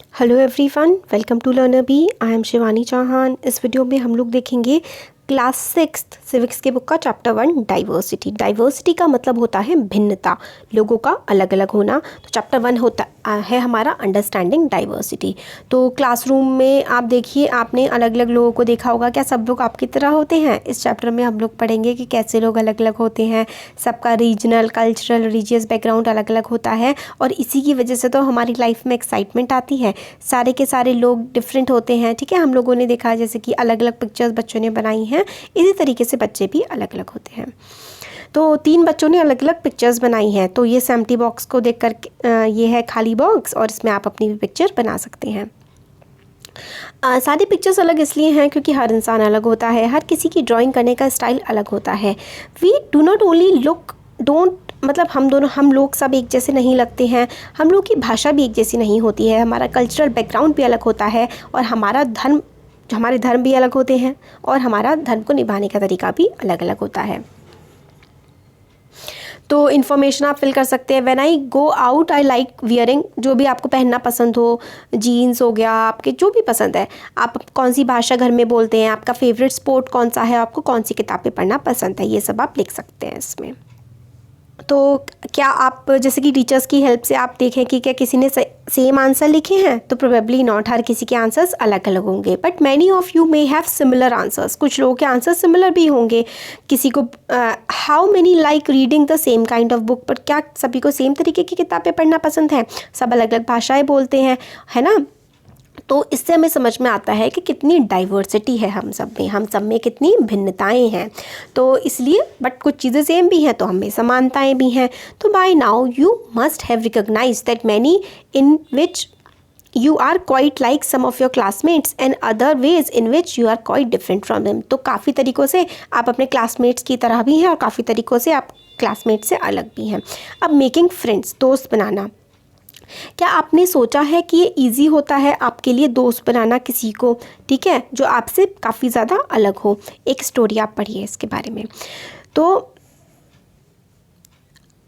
Hello everyone, welcome to learner B. I am Shivani Chauhan. इस video में हम लोग देखेंगे क्लास 6 सिविक्स के बुक का चैप्टर 1 डाइवर्सिटी। डाइवर्सिटी का मतलब होता है भिन्नता, लोगों का अलग अलग होना। तो चैप्टर 1 होता है हमारा अंडरस्टैंडिंग डाइवर्सिटी। तो क्लासरूम में आप देखिए, आपने अलग अलग लोगों को देखा होगा। क्या सब लोग आपकी तरह होते हैं? इस चैप्टर में हम लोग पढ़ेंगे कि कैसे लोग अलग अलग होते हैं। सबका रीजनल, कल्चरल, रिलीजियस बैकग्राउंड अलग अलग होता है और इसी की वजह से तो हमारी लाइफ में एक्साइटमेंट आती है। सारे के सारे लोग डिफरेंट होते हैं, ठीक है। हम लोगों ने देखा जैसे कि अलग अलग पिक्चर्स बच्चों ने बनाई हैं, इसी तरीके से बच्चे भी अलग अलग होते हैं। तो 3 बच्चों ने अलग अलग पिक्चर्स बनाई हैं। तो ये एम्प्टी बॉक्स को देख कर ये है खाली बॉक्स और इसमें आप अपनी भी पिक्चर बना सकते हैं। सारी पिक्चर्स अलग इसलिए हैं क्योंकि हर इंसान अलग होता है, हर किसी की ड्राइंग करने का स्टाइल अलग होता है। We do not only look don't मतलब हम लोग सब एक जैसे नहीं लगते हैं। हम लोग की भाषा भी एक जैसी नहीं होती है, हमारा कल्चरल बैकग्राउंड भी अलग होता है और हमारे धर्म भी अलग होते हैं और हमारा धर्म को निभाने का तरीका भी अलग अलग होता है। तो इन्फॉर्मेशन आप फिल कर सकते हैं। When I go out I like wearing, जो भी आपको पहनना पसंद हो, जीन्स हो गया, आपके जो भी पसंद है। आप कौन सी भाषा घर में बोलते हैं, आपका फेवरेट स्पोर्ट कौन सा है, आपको कौन सी किताबें पढ़ना पसंद है, ये सब आप लिख सकते हैं इसमें। तो क्या आप जैसे कि टीचर्स की हेल्प से आप देखें कि क्या किसी ने सेम आंसर लिखे हैं? तो प्रोबेबली नॉट, हर किसी के आंसर्स अलग अलग होंगे। But many of you may have similar answers, कुछ लोगों के आंसर सिमिलर भी होंगे। किसी को how many like reading the same kind of book, पर क्या सभी को सेम तरीके की किताबें पढ़ना पसंद है? सब अलग अलग भाषाएं बोलते हैं, है ना। तो इससे हमें समझ में आता है कि कितनी डाइवर्सिटी है हम सब में कितनी भिन्नताएं हैं। तो इसलिए बट कुछ चीज़ें सेम भी हैं तो हम में समानताएं भी हैं। तो by now you must have recognised that many in which you are quite like some of your classmates and other ways in which you are quite different from them। तो काफ़ी तरीक़ों से आप अपने क्लासमेट्स की तरह भी हैं और काफ़ी तरीक़ों से आप क्लासमेट से अलग भी हैं। अब मेकिंग फ्रेंड्स, दोस्त बनाना। क्या आपने सोचा है कि ये ईजी होता है आपके लिए दोस्त बनाना किसी को, ठीक है, जो आपसे काफ़ी ज़्यादा अलग हो? एक स्टोरी आप पढ़िए इसके बारे में। तो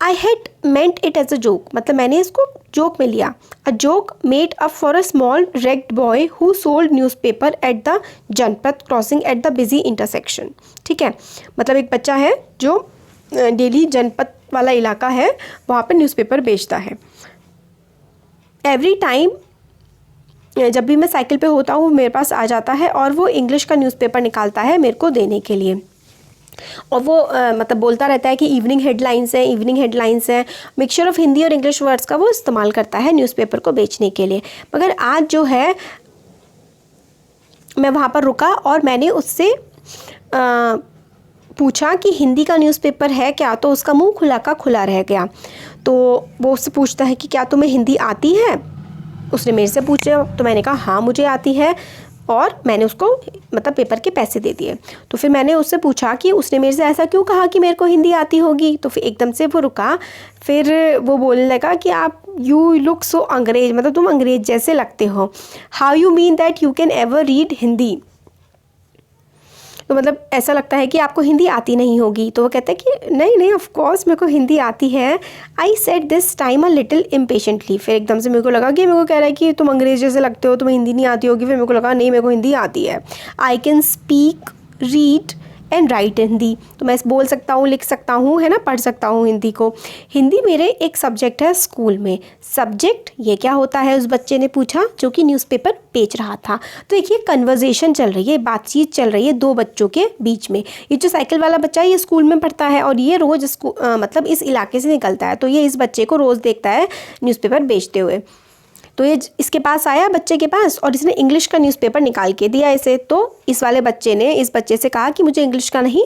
I had meant it as a joke, मतलब मैंने इसको जोक में लिया। A joke made up for a small red boy who sold newspaper at the Janpath crossing at the busy intersection, ठीक है। मतलब एक बच्चा है जो डेली जनपथ वाला इलाका है वहाँ पर न्यूज़पेपर बेचता है। एवरी टाइम जब भी मैं साइकिल पे होता हूँ मेरे पास आ जाता है और वो इंग्लिश का न्यूज़पेपर निकालता है मेरे को देने के लिए। और वो मतलब बोलता रहता है कि इवनिंग हेडलाइंस हैं। मिक्सचर ऑफ हिंदी और इंग्लिश वर्ड्स का वो इस्तेमाल करता है न्यूज़पेपर को बेचने के लिए। मगर आज जो है मैं वहाँ पर रुका और मैंने उससे पूछा कि हिंदी का न्यूज़पेपर है क्या, तो उसका मुंह खुला का खुला रह गया। तो वो उससे पूछता है कि क्या तुम्हें हिंदी आती है? उसने मेरे से पूछा तो मैंने कहा हाँ मुझे आती है और मैंने उसको मतलब पेपर के पैसे दे दिए। तो फिर मैंने उससे पूछा कि उसने मेरे से ऐसा क्यों कहा कि मेरे को हिंदी आती होगी। तो फिर एकदम से वो रुका, फिर वो बोलने लगा कि आप यू लुक सो अंग्रेज, मतलब तुम अंग्रेज जैसे लगते हो। How you mean that you can ever read Hindi? तो मतलब ऐसा लगता है कि आपको हिंदी आती नहीं होगी। तो वो कहते हैं कि नहीं ऑफ कोर्स मेरे को हिंदी आती है। I said this time a little impatiently. फिर एकदम से मेरे को लगा कि मेरे को कह रहा है कि तुम अंग्रेज जैसे लगते हो, तुम्हें हिंदी नहीं आती होगी। फिर मेरे को लगा नहीं, मेरे को हिंदी आती है। I can speak, read and right Hindi. तो मैं बोल सकता हूँ, लिख सकता हूँ, है ना, पढ़ सकता हूँ हिंदी को। हिंदी मेरे एक सब्जेक्ट है स्कूल में। सब्जेक्ट ये क्या होता है, उस बच्चे ने पूछा जो कि न्यूज़पेपर बेच रहा था। तो देखिए कन्वर्जेशन चल रही है, बातचीत चल रही है दो बच्चों के बीच में। ये जो साइकिल वाला बच्चा है ये स्कूल में पढ़ता है और ये रोज़ मतलब इस इलाके से निकलता है। तो ये इस बच्चे को रोज़ देखता है न्यूज़पेपर बेचते हुए। तो ये इसके पास आया, बच्चे के पास, और इसने इंग्लिश का न्यूज़पेपर निकाल के दिया इसे। तो इस वाले बच्चे ने इस बच्चे से कहा कि मुझे इंग्लिश का नहीं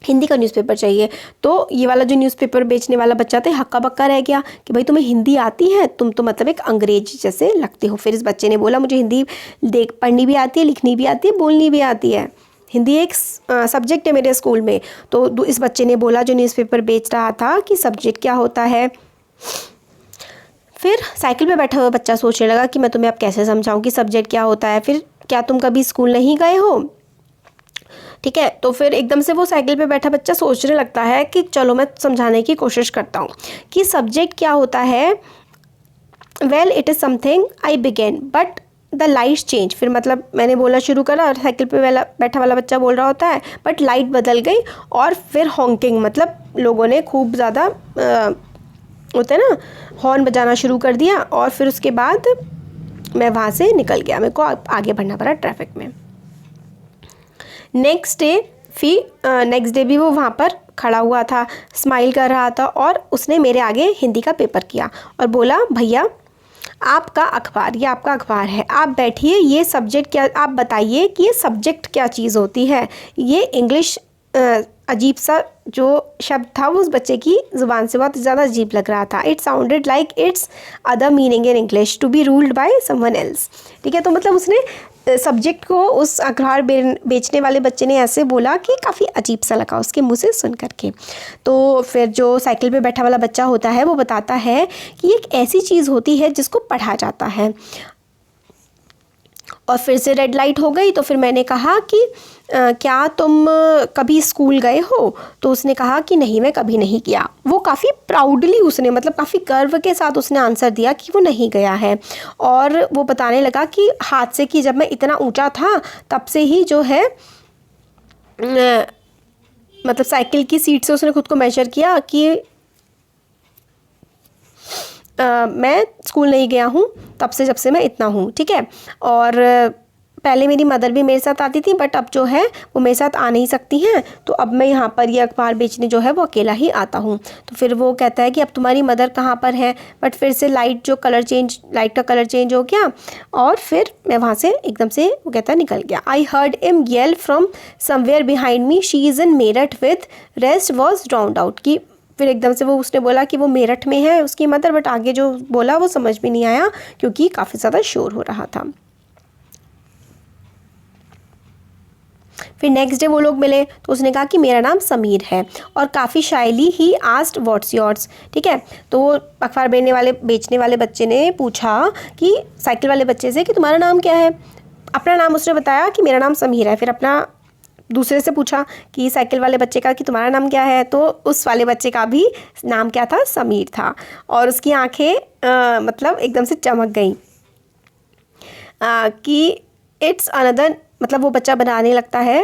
हिंदी का न्यूज़पेपर चाहिए। तो ये वाला जो न्यूज़पेपर बेचने वाला बच्चा था हक्का बक्का रह गया कि भाई तुम्हें हिंदी आती है, तुम तो मतलब एक अंग्रेज जैसे लगते हो। फिर इस बच्चे ने बोला मुझे हिंदी पढ़नी भी आती है, लिखनी भी आती है, बोलनी भी आती है। हिंदी एक सब्जेक्ट है मेरे स्कूल में। तो इस बच्चे ने बोला जो न्यूज़पेपर बेच रहा था कि सब्जेक्ट क्या होता है। फिर साइकिल पे बैठा हुआ बच्चा सोचने लगा कि मैं तुम्हें अब कैसे समझाऊं कि सब्जेक्ट क्या होता है। फिर क्या तुम कभी स्कूल नहीं गए हो, ठीक है। तो फिर एकदम से वो साइकिल पे बैठा बच्चा सोचने लगता है कि चलो मैं समझाने की कोशिश करता हूँ कि सब्जेक्ट क्या होता है। Well it is something I began but the lights change. फिर मतलब मैंने बोलना शुरू करा और साइकिल पे बैठा वाला बच्चा बोल रहा होता है बट लाइट बदल गई और फिर हॉन्किंग मतलब लोगों ने खूब ज़्यादा होता है ना हॉर्न बजाना शुरू कर दिया और फिर उसके बाद मैं वहाँ से निकल गया, मेरे को आगे बढ़ना पड़ा ट्रैफिक में। नेक्स्ट डे भी वो वहाँ पर खड़ा हुआ था, स्माइल कर रहा था और उसने मेरे आगे हिंदी का पेपर किया और बोला भैया आपका अखबार, ये आपका अखबार है, आप बैठिए, ये सब्जेक्ट क्या, आप बताइए कि ये सब्जेक्ट क्या चीज़ होती है। ये इंग्लिश अजीब सा जो शब्द था वो उस बच्चे की ज़ुबान से बहुत ज़्यादा अजीब लग रहा था। It sounded like its other meaning in English to be ruled by someone else. ठीक है, तो मतलब उसने सब्जेक्ट को उस अखबार बेचने वाले बच्चे ने ऐसे बोला कि काफ़ी अजीब सा लगा उसके मुंह से सुन करके। तो फिर जो साइकिल पे बैठा वाला बच्चा होता है वो बताता है कि एक ऐसी चीज़ होती है जिसको पढ़ा जाता है। और फिर से रेड लाइट हो गई तो फिर मैंने कहा कि क्या तुम कभी स्कूल गए हो? तो उसने कहा कि नहीं, मैं कभी नहीं गया। वो काफ़ी प्राउडली उसने मतलब काफ़ी गर्व के साथ उसने आंसर दिया कि वो नहीं गया है। और वो बताने लगा कि हाथ से कि जब मैं इतना ऊंचा था तब से ही जो है मतलब साइकिल की सीट से उसने खुद को मेजर किया कि मैं स्कूल नहीं गया हूँ तब से जब से मैं इतना हूँ। ठीक है, और पहले मेरी मदर भी मेरे साथ आती थी बट अब जो है वो मेरे साथ आ नहीं सकती हैं, तो अब मैं यहाँ पर ये अखबार बेचने जो है वो अकेला ही आता हूँ। तो फिर वो कहता है कि अब तुम्हारी मदर कहाँ पर है, बट फिर से लाइट का कलर चेंज हो गया और फिर मैं वहाँ से एकदम से वो कहता है निकल गया। I heard him yell from somewhere behind me she is in Meerut with rest was drowned out. की फिर एकदम से वो उसने बोला कि वो मेरठ में है उसकी मदर, बट आगे जो बोला वो समझ में नहीं आया क्योंकि काफ़ी ज़्यादा शोर हो रहा था। फिर नेक्स्ट डे वो लोग मिले तो उसने कहा कि मेरा नाम समीर है और काफ़ी Shayli he asked what's yours. ठीक है, तो वो अखबार बेचने वाले बच्चे ने पूछा कि साइकिल वाले बच्चे से कि तुम्हारा नाम क्या है। अपना नाम उसने बताया कि मेरा नाम समीर है। फिर अपना दूसरे से पूछा कि साइकिल वाले बच्चे का कि तुम्हारा नाम क्या है, तो उस वाले बच्चे का भी नाम क्या था, समीर था। और उसकी आंखें मतलब एकदम से चमक गई कि इट्स अनदर, मतलब वो बच्चा बनाने लगता है।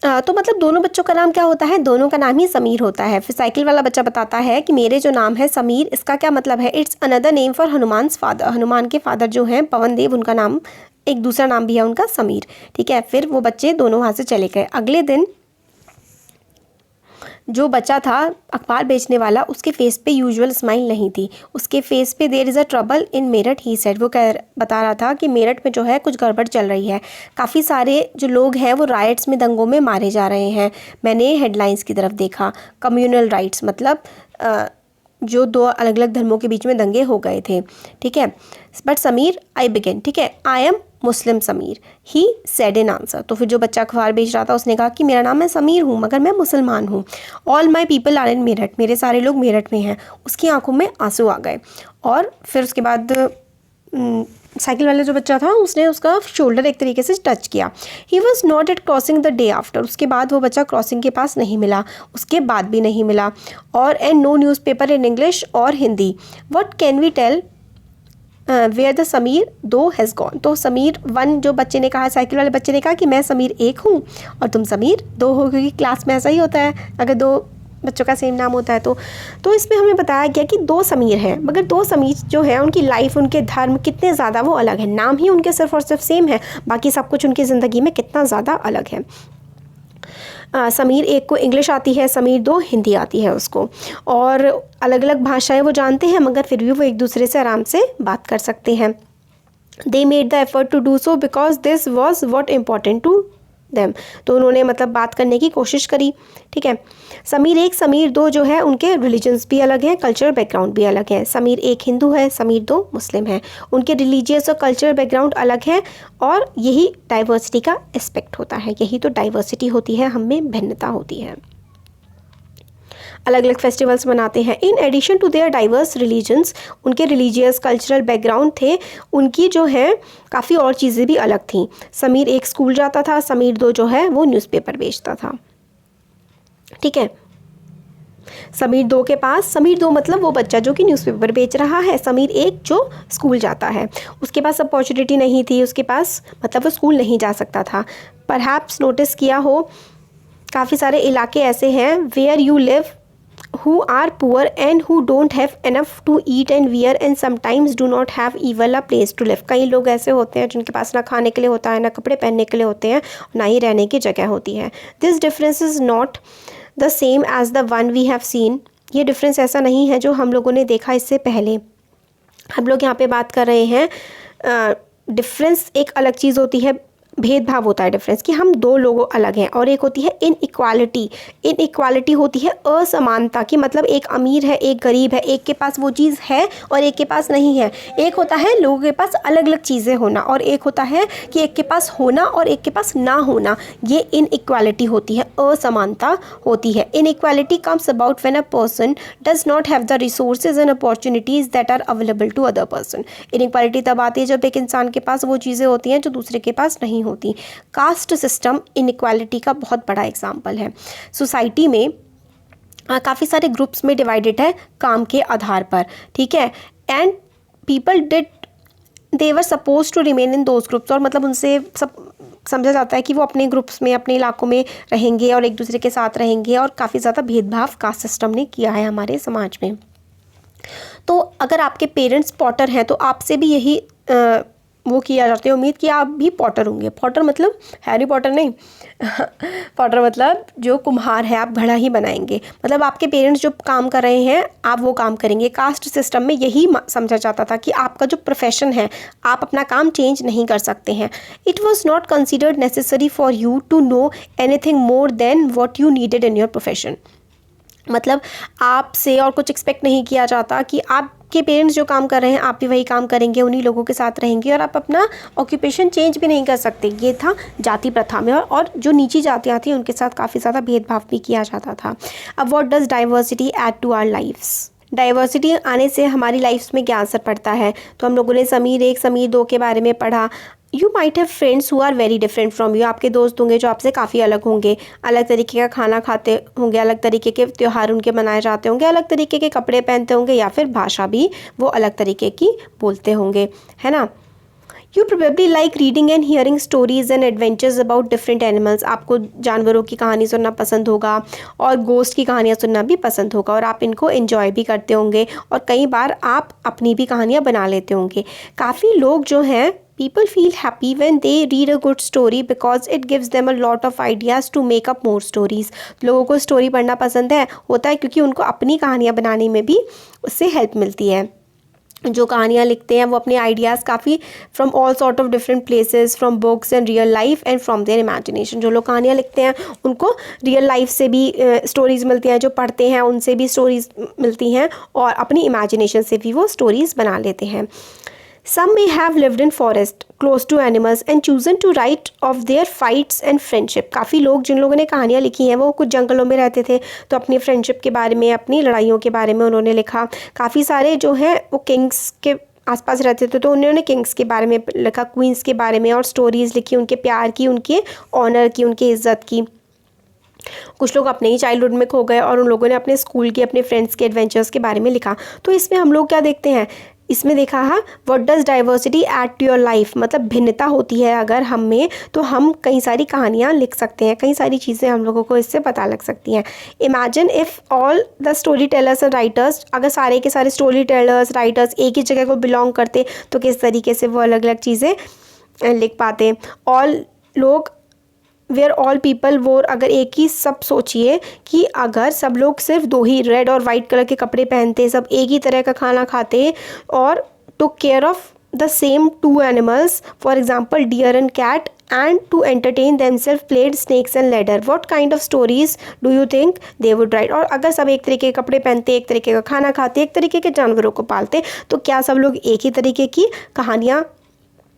तो मतलब दोनों बच्चों का नाम क्या होता है, दोनों का नाम ही समीर होता है। फिर साइकिल वाला बच्चा बताता है कि मेरे जो नाम है समीर, इसका क्या मतलब है, it's another name for Hanuman's father. Hanuman के फादर जो हैं पवन देव, उनका नाम एक दूसरा नाम भी है उनका समीर। ठीक है, फिर वो बच्चे दोनों वहाँ से चले गए। अगले दिन जो बच्चा था अखबार बेचने वाला, उसके फेस पे यूजुअल स्माइल नहीं थी, उसके फेस पे there is a trouble in Meerut he said. वो बता रहा था कि मेरठ में जो है कुछ गड़बड़ चल रही है, काफ़ी सारे जो लोग हैं वो राइट्स में, दंगों में मारे जा रहे हैं। मैंने हेडलाइंस की तरफ देखा, कम्युनल राइट्स मतलब जो दो अलग अलग धर्मों के बीच में दंगे हो गए थे। ठीक है, बट समीर आई बिगेन, ठीक है, I am Muslim Sameer he said in answer. तो फिर जो बच्चा अखबार बेच रहा था उसने कहा कि मेरा नाम मैं समीर हूँ मगर मैं मुसलमान हूँ। All my people are in Meerut, मेरे सारे लोग मेरठ में हैं। उसकी आंखों में आंसू आ गए। और फिर उसके बाद साइकिल वाला जो बच्चा था उसने उसका शोल्डर एक तरीके से टच किया। He was not at crossing the day after. उसके बाद वो बच्चा क्रॉसिंग के पास नहीं मिला, उसके बाद भी नहीं मिला। और and no newspaper in English और Hindi. What can we tell where the Sameer do has gone. तो समीर वन जो बच्चे ने कहा, साइकिल वाले बच्चे ने कहा कि मैं समीर एक हूँ और तुम समीर दो हो, क्योंकि क्लास में ऐसा ही होता है अगर दो बच्चों का सेम नाम होता है तो इसमें हमें बताया गया कि दो समीर हैं, मगर दो समीर जो है उनकी लाइफ, उनके धर्म कितने ज़्यादा वो अलग है। नाम ही उनके सिर्फ और सिर्फ सेम है, बाकी सब कुछ उनकी ज़िंदगी में कितना ज़्यादा अलग है। समीर एक को इंग्लिश आती है, समीर दो हिंदी आती है उसको, और अलग अलग भाषाएं वो जानते हैं मगर फिर भी वो एक दूसरे से आराम से बात कर सकते हैं। They made the effort to do so because this was what important to them. तो उन्होंने मतलब बात करने की कोशिश करी। ठीक है, समीर एक समीर दो जो है उनके रिलीजन्स भी अलग हैं, कल्चरल बैकग्राउंड भी अलग है। समीर एक हिंदू है, समीर दो मुस्लिम है, उनके रिलीजियस और कल्चरल बैकग्राउंड अलग है। और यही डाइवर्सिटी का एस्पेक्ट होता है, यही तो डाइवर्सिटी होती है, हम में भिन्नता होती है। अलग अलग फेस्टिवल्स मनाते हैं। In addition to their diverse religions, उनके रिलीजियस कल्चरल बैकग्राउंड थे, उनकी जो है काफ़ी और चीज़ें भी अलग थीं। समीर एक स्कूल जाता था, समीर दो जो है वो न्यूज़पेपर बेचता था। ठीक है, समीर 2 के पास, समीर 2 मतलब वो बच्चा जो कि न्यूज़पेपर बेच रहा है, समीर 1 जो स्कूल जाता है। उसके पास अपॉर्चुनिटी नहीं थी, उसके पास मतलब वो स्कूल नहीं जा सकता था। परहैप्स नोटिस किया हो, काफ़ी सारे इलाके ऐसे हैं where you live who are poor and who don't have enough to eat and wear and sometimes do not have even a place to live। कई लोग ऐसे होते हैं जिनके पास ना खाने के लिए होता है, ना कपड़े पहनने के लिए होते हैं, ना ही रहने की जगह होती है। This difference is not the same as the one we have seen. ये डिफरेंस ऐसा नहीं है जो हम लोगों ने देखा इससे पहले। हम लोग यहाँ पे बात कर रहे हैं डिफरेंस, एक अलग चीज़ होती है, भेदभाव होता है डिफरेंस, कि हम दो लोगों अलग हैं, और एक होती है इनइक्वालिटी। इनइक्वालिटी होती है असमानता की, मतलब एक अमीर है एक गरीब है, एक के पास वो चीज़ है और एक के पास नहीं है। एक होता है लोगों के पास अलग अलग चीज़ें होना, और एक होता है कि एक के पास होना और एक के पास ना होना। ये इनइक्वालिटी होती है, असमानता होती है। Inequality comes about when a person does not have the resources and opportunities that are available to other person. Inequality तब आती है जब एक इंसान के पास वो चीज़ें होती हैं जो दूसरे के पास नहीं होती। कास्ट सिस्टम इनइक्वालिटी का बहुत बड़ा एग्जाम्पल है। सोसाइटी में काफ़ी सारे ग्रुप्स में डिवाइडेड है काम के आधार पर, ठीक है, and people did they were suppose to remain in those groups, और मतलब उनसे सब समझा जाता है कि वो अपने ग्रुप्स में, अपने इलाकों में रहेंगे और एक दूसरे के साथ रहेंगे, और काफ़ी ज़्यादा भेदभाव कास्ट सिस्टम ने किया है हमारे समाज में। तो अगर आपके पेरेंट्स पॉटर हैं तो आपसे भी यही वो किया जाता है, उम्मीद कि आप भी पॉटर होंगे। पॉटर मतलब हैरी पॉटर नहीं पॉटर मतलब जो कुम्हार है, आप घड़ा ही बनाएंगे, मतलब आपके पेरेंट्स जो काम कर रहे हैं आप वो काम करेंगे। कास्ट सिस्टम में यही समझा जाता था कि आपका जो प्रोफेशन है आप अपना काम चेंज नहीं कर सकते हैं। It was not considered necessary for you to know anything more than what you needed in your profession. मतलब आपसे और कुछ एक्सपेक्ट नहीं किया जाता कि आपके पेरेंट्स जो काम कर रहे हैं आप भी वही काम करेंगे, उन्हीं लोगों के साथ रहेंगे, और आप अपना ऑक्यूपेशन चेंज भी नहीं कर सकते। ये था जाति प्रथा में, और जो नीची जातियाँ थी उनके साथ काफ़ी ज़्यादा भेदभाव भी किया जाता था। अब what does diversity add to our lifes? Diversity आने से हमारी लाइफ्स में क्या असर पड़ता है? तो हम लोगों ने समीर 1 समीर 2 के बारे में पढ़ा। You might have friends who are very different from you. आपके दोस्त होंगे जो आपसे काफ़ी अलग होंगे, अलग तरीके का खाना खाते होंगे, अलग तरीके के त्यौहार उनके मनाए जाते होंगे, अलग तरीके के कपड़े पहनते होंगे, या फिर भाषा भी वो अलग तरीके की बोलते होंगे, है ना। You probably like reading and hearing stories and adventures about different animals. आपको जानवरों की कहानी सुनना पसंद होगा और गोस्ट की कहानियाँ सुनना भी पसंद होगा, और आप इनको एंजॉय भी करते होंगे, और कई बार आप अपनी भी कहानियाँ बना लेते होंगे। काफ़ी लोग जो हैं, people feel happy when they read a good story because it gives them a lot of ideas to make up more stories। लोगों को स्टोरी पढ़ना पसंद होता है क्योंकि उनको अपनी कहानियाँ बनाने में भी उससे हेल्प मिलती है। जो कहानियाँ लिखते हैं वो अपने आइडियाज़ काफ़ी from all sort of different places, from books and real life and from there imagination. जो लोग कहानियाँ लिखते हैं उनको रियल लाइफ से भी स्टोरीज़ मिलती हैं, जो पढ़ते हैं उनसे भी स्टोरीज़ मिलती हैं, और अपनी इमेजिनेशन से भी वो स्टोरीज़ बना लेते हैं। Some may have lived in forest close to animals and chosen to write of their fights and friendship। काफ़ी लोग जिन लोगों ने कहानियाँ लिखी हैं वो कुछ जंगलों में रहते थे, तो अपनी फ्रेंडशिप के बारे में, अपनी लड़ाइयों के बारे में उन्होंने लिखा। काफ़ी सारे जो हैं वो किंग्स के आसपास रहते थे, तो उन्होंने किंग्स के बारे में लिखा, क्वींस के बारे में, और स्टोरीज़ लिखी उनके प्यार की, उनके ऑनर की, उनकी इज़्ज़त की। कुछ लोग अपने ही चाइल्डहुड में खो गए और उन लोगों ने अपने स्कूल के, अपने फ्रेंड्स के एडवेंचर्स के बारे में लिखा। तो इसमें हम लोग क्या देखते हैं, इसमें देखा है what does diversity add to your life, मतलब भिन्नता होती है अगर हम में, तो हम कई सारी कहानियाँ लिख सकते हैं, कई सारी चीज़ें हम लोगों को इससे पता लग सकती हैं। Imagine if all the story tellers and writers, अगर सारे के सारे स्टोरी टेलर्स, राइटर्स एक ही जगह को बिलोंग करते तो किस तरीके से वो अलग अलग चीज़ें लिख पाते। ऑल लोग वेयर ऑल पीपल वोर, अगर एक ही, सब सोचिए कि अगर सब लोग सिर्फ 2 ही रेड और वाइट कलर के कपड़े पहनते, सब एक ही तरह का खाना खाते, और took care of the same 2 animals, for example deer and cat, and to entertain themselves played snakes and ladder, what kind of stories do you think they would write? और अगर सब एक तरीके के कपड़े पहनते, एक तरीके का खाना खाते, एक तरीके के जानवरों को पालते, तो क्या सब लोग एक ही तरीके की कहानियाँ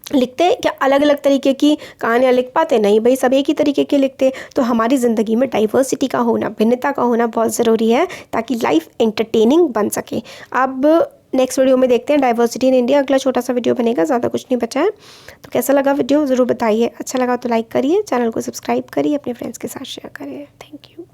लिखते? क्या अलग अलग तरीके की कहानियाँ लिख पाते? नहीं भाई, सब एक ही तरीके के लिखते। तो हमारी ज़िंदगी में डाइवर्सिटी का होना, भिन्नता का होना बहुत ज़रूरी है ताकि लाइफ एंटरटेनिंग बन सके। अब नेक्स्ट वीडियो में देखते हैं डाइवर्सिटी इन इंडिया। अगला छोटा सा वीडियो बनेगा, ज़्यादा कुछ नहीं बचा है। तो कैसा लगा वीडियो ज़रूर बताइए, अच्छा लगा तो लाइक करिए, चैनल को सब्सक्राइब करिए, अपने फ्रेंड्स के साथ शेयर करिए। Thank you.